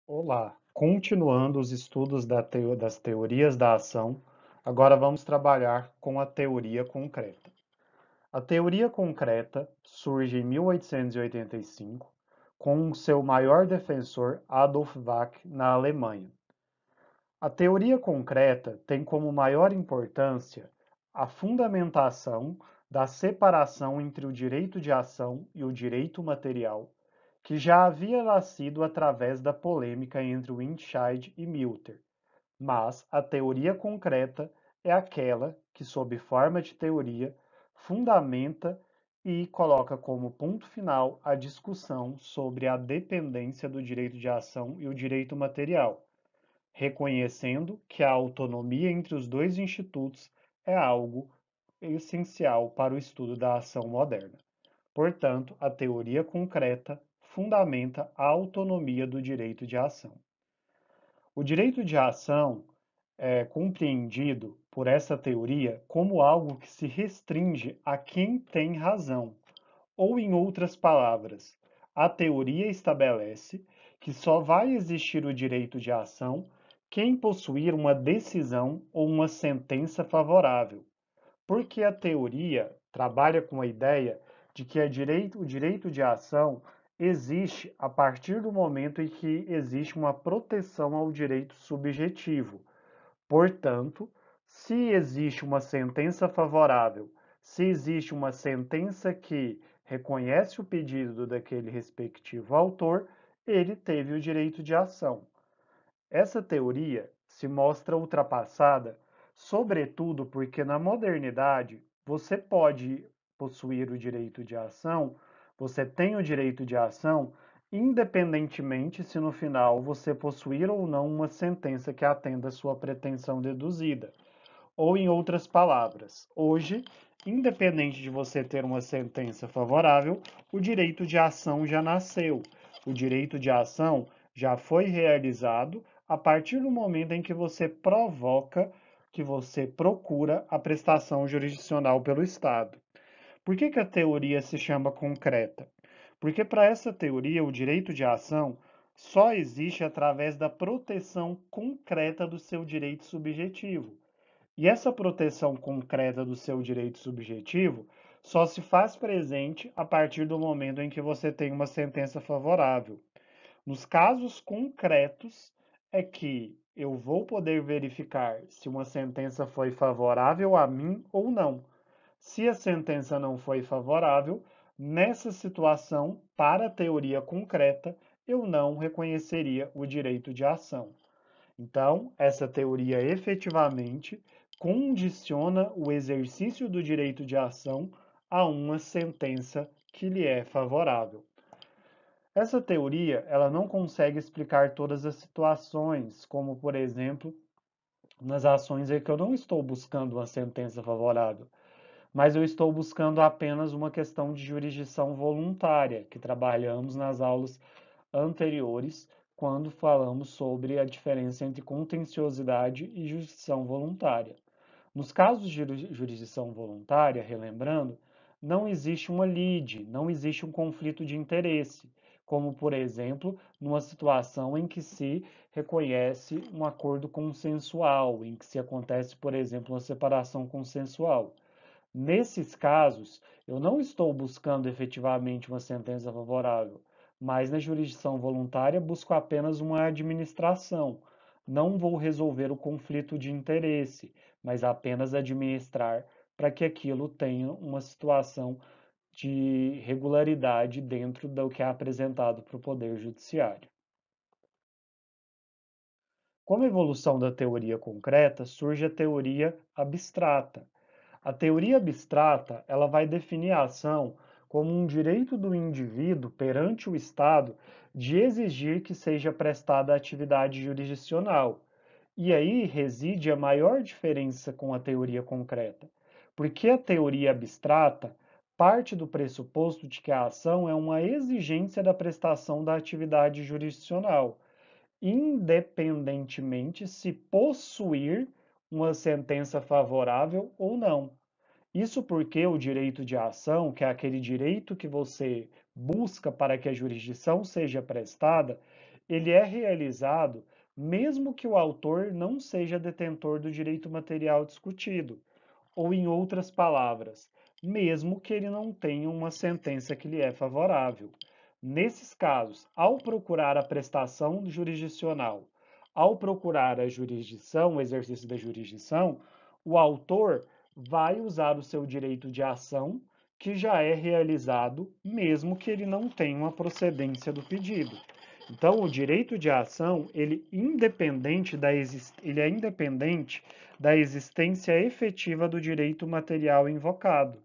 Olá, continuando os estudos das teorias da ação, agora vamos trabalhar com a teoria concreta. A teoria concreta surge em 1885, com seu maior defensor Adolf Bach na Alemanha. A teoria concreta tem como maior importância a fundamentação da separação entre o direito de ação e o direito material, que já havia nascido através da polêmica entre Windscheid e Milter, mas a teoria concreta é aquela que, sob forma de teoria, fundamenta e coloca como ponto final a discussão sobre a dependência do direito de ação e o direito material, reconhecendo que a autonomia entre os dois institutos é algo essencial para o estudo da ação moderna. Portanto, a teoria concreta fundamenta a autonomia do direito de ação. O direito de ação é compreendido por essa teoria como algo que se restringe a quem tem razão, ou, em outras palavras, a teoria estabelece que só vai existir o direito de ação quem possuir uma decisão ou uma sentença favorável, porque a teoria trabalha com a ideia de que o direito de ação existe a partir do momento em que existe uma proteção ao direito subjetivo. Portanto, se existe uma sentença favorável, se existe uma sentença que reconhece o pedido daquele respectivo autor, ele teve o direito de ação. Essa teoria se mostra ultrapassada, sobretudo porque na modernidade você pode possuir o direito de ação, você tem o direito de ação, independentemente se no final você possuir ou não uma sentença que atenda à sua pretensão deduzida. Ou, em outras palavras, hoje, independente de você ter uma sentença favorável, o direito de ação já nasceu. O direito de ação já foi realizado a partir do momento em que você provoca, que você procura a prestação jurisdicional pelo Estado. Por que a teoria se chama concreta? Porque para essa teoria o direito de ação só existe através da proteção concreta do seu direito subjetivo. E essa proteção concreta do seu direito subjetivo só se faz presente a partir do momento em que você tem uma sentença favorável. Nos casos concretos, é que eu vou poder verificar se uma sentença foi favorável a mim ou não. Se a sentença não foi favorável, nessa situação, para a teoria concreta, eu não reconheceria o direito de ação. Então, essa teoria efetivamente condiciona o exercício do direito de ação a uma sentença que lhe é favorável. Essa teoria, ela não consegue explicar todas as situações, como por exemplo, nas ações em que eu não estou buscando uma sentença favorável, mas eu estou buscando apenas uma questão de jurisdição voluntária, que trabalhamos nas aulas anteriores, quando falamos sobre a diferença entre contenciosidade e jurisdição voluntária. Nos casos de jurisdição voluntária, relembrando, não existe uma lide, não existe um conflito de interesse, como, por exemplo, numa situação em que se reconhece um acordo consensual, em que se acontece, por exemplo, uma separação consensual. Nesses casos, eu não estou buscando efetivamente uma sentença favorável, mas na jurisdição voluntária busco apenas uma administração. Não vou resolver o conflito de interesse, mas apenas administrar para que aquilo tenha uma situação de regularidade dentro do que é apresentado para o Poder Judiciário. Como evolução da teoria concreta, surge a teoria abstrata. A teoria abstrata, ela vai definir a ação como um direito do indivíduo perante o Estado de exigir que seja prestada a atividade jurisdicional. E aí reside a maior diferença com a teoria concreta, porque a teoria abstrata parte do pressuposto de que a ação é uma exigência da prestação da atividade jurisdicional, independentemente se possuir uma sentença favorável ou não. Isso porque o direito de ação, que é aquele direito que você busca para que a jurisdição seja prestada, ele é realizado mesmo que o autor não seja detentor do direito material discutido, ou em outras palavras, mesmo que ele não tenha uma sentença que lhe é favorável. Nesses casos, ao procurar a prestação jurisdicional, ao procurar a jurisdição, o exercício da jurisdição, o autor vai usar o seu direito de ação, que já é realizado, mesmo que ele não tenha uma procedência do pedido. Então, o direito de ação, ele é independente da existência efetiva do direito material invocado.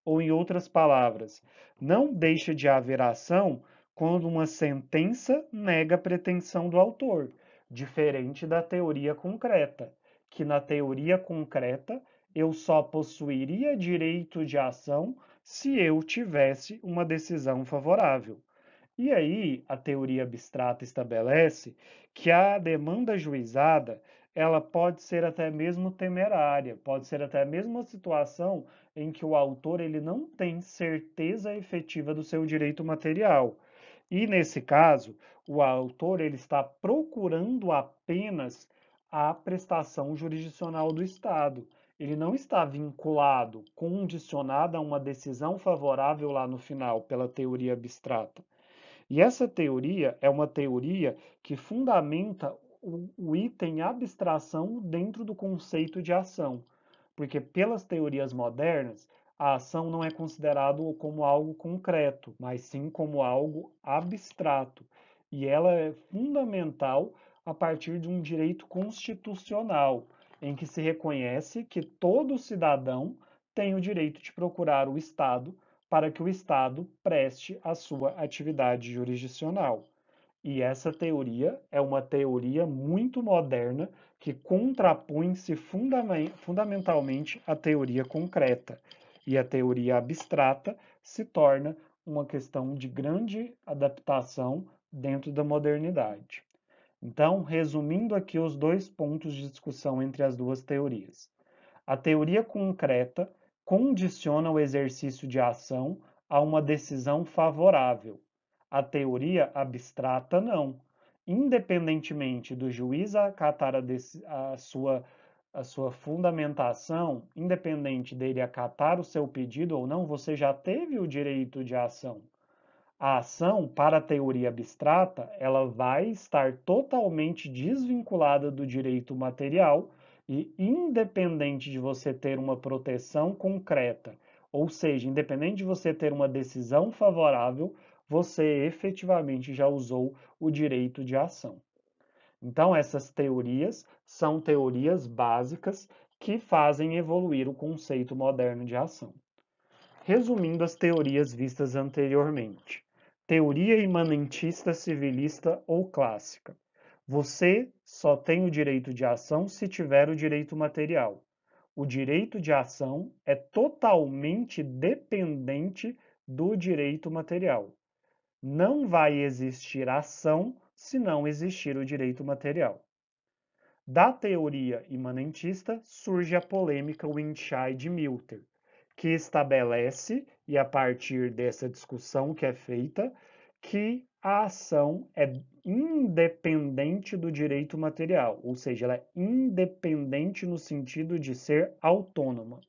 Ou, em outras palavras, não deixa de haver ação quando uma sentença nega a pretensão do autor, diferente da teoria concreta, que na teoria concreta eu só possuiria direito de ação se eu tivesse uma decisão favorável. E aí, a teoria abstrata estabelece que a demanda juizada, ela pode ser até mesmo temerária, pode ser até mesmo uma situação em que o autor ele não tem certeza efetiva do seu direito material. E nesse caso, o autor ele está procurando apenas a prestação jurisdicional do Estado. Ele não está vinculado, condicionado a uma decisão favorável lá no final pela teoria abstrata. E essa teoria é uma teoria que fundamenta o item abstração dentro do conceito de ação, porque pelas teorias modernas, a ação não é considerado como algo concreto, mas sim como algo abstrato. E ela é fundamental a partir de um direito constitucional, em que se reconhece que todo cidadão tem o direito de procurar o Estado para que o Estado preste a sua atividade jurisdicional. E essa teoria é uma teoria muito moderna que contrapõe-se fundamentalmente à teoria concreta. E a teoria abstrata se torna uma questão de grande adaptação dentro da modernidade. Então, resumindo aqui os dois pontos de discussão entre as duas teorias. A teoria concreta condiciona o exercício de ação a uma decisão favorável. A teoria abstrata não. Independentemente do juiz acatar a sua fundamentação, independente dele acatar o seu pedido ou não, você já teve o direito de ação. A ação, para a teoria abstrata, ela vai estar totalmente desvinculada do direito material e independente de você ter uma proteção concreta, ou seja, independente de você ter uma decisão favorável, você efetivamente já usou o direito de ação. Então, essas teorias são teorias básicas que fazem evoluir o conceito moderno de ação. Resumindo as teorias vistas anteriormente. Teoria imanentista civilista ou clássica. Você só tem o direito de ação se tiver o direito material. O direito de ação é totalmente dependente do direito material. Não vai existir ação se não existir o direito material. Da teoria imanentista surge a polêmica Winshai-Milter, que estabelece, e a partir dessa discussão que é feita, que a ação é independente do direito material, ou seja, ela é independente no sentido de ser autônoma.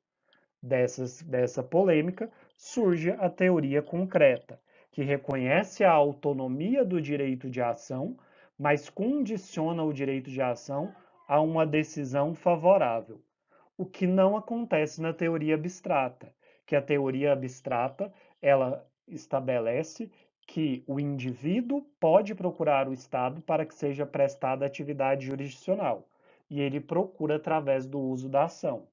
Dessa polêmica surge a teoria concreta, que reconhece a autonomia do direito de ação, mas condiciona o direito de ação a uma decisão favorável, o que não acontece na teoria abstrata, que a teoria abstrata ela estabelece que o indivíduo pode procurar o Estado para que seja prestada atividade jurisdicional, e ele procura através do uso da ação.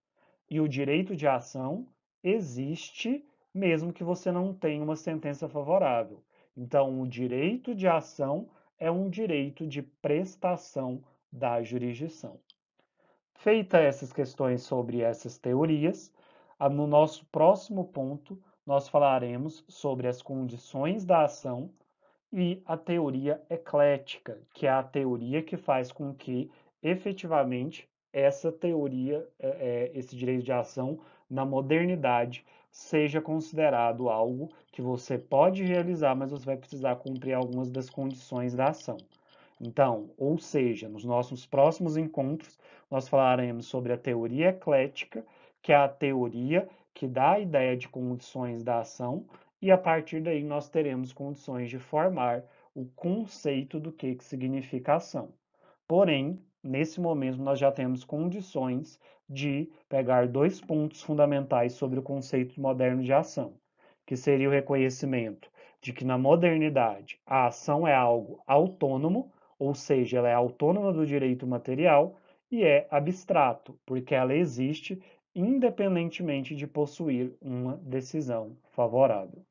E o direito de ação existe mesmo que você não tenha uma sentença favorável. Então, o direito de ação é um direito de prestação da jurisdição. Feita essas questões sobre essas teorias, no nosso próximo ponto nós falaremos sobre as condições da ação e a teoria eclética, que é a teoria que faz com que efetivamente essa teoria, esse direito de ação na modernidade seja considerado algo que você pode realizar, mas você vai precisar cumprir algumas das condições da ação. Então, ou seja, nos nossos próximos encontros, nós falaremos sobre a teoria eclética, que é a teoria que dá a ideia de condições da ação, e a partir daí nós teremos condições de formar o conceito do que significa ação. Porém, nesse momento, nós já temos condições de pegar dois pontos fundamentais sobre o conceito moderno de ação, que seria o reconhecimento de que na modernidade a ação é algo autônomo, ou seja, ela é autônoma do direito material, e é abstrato, porque ela existe independentemente de possuir uma decisão favorável.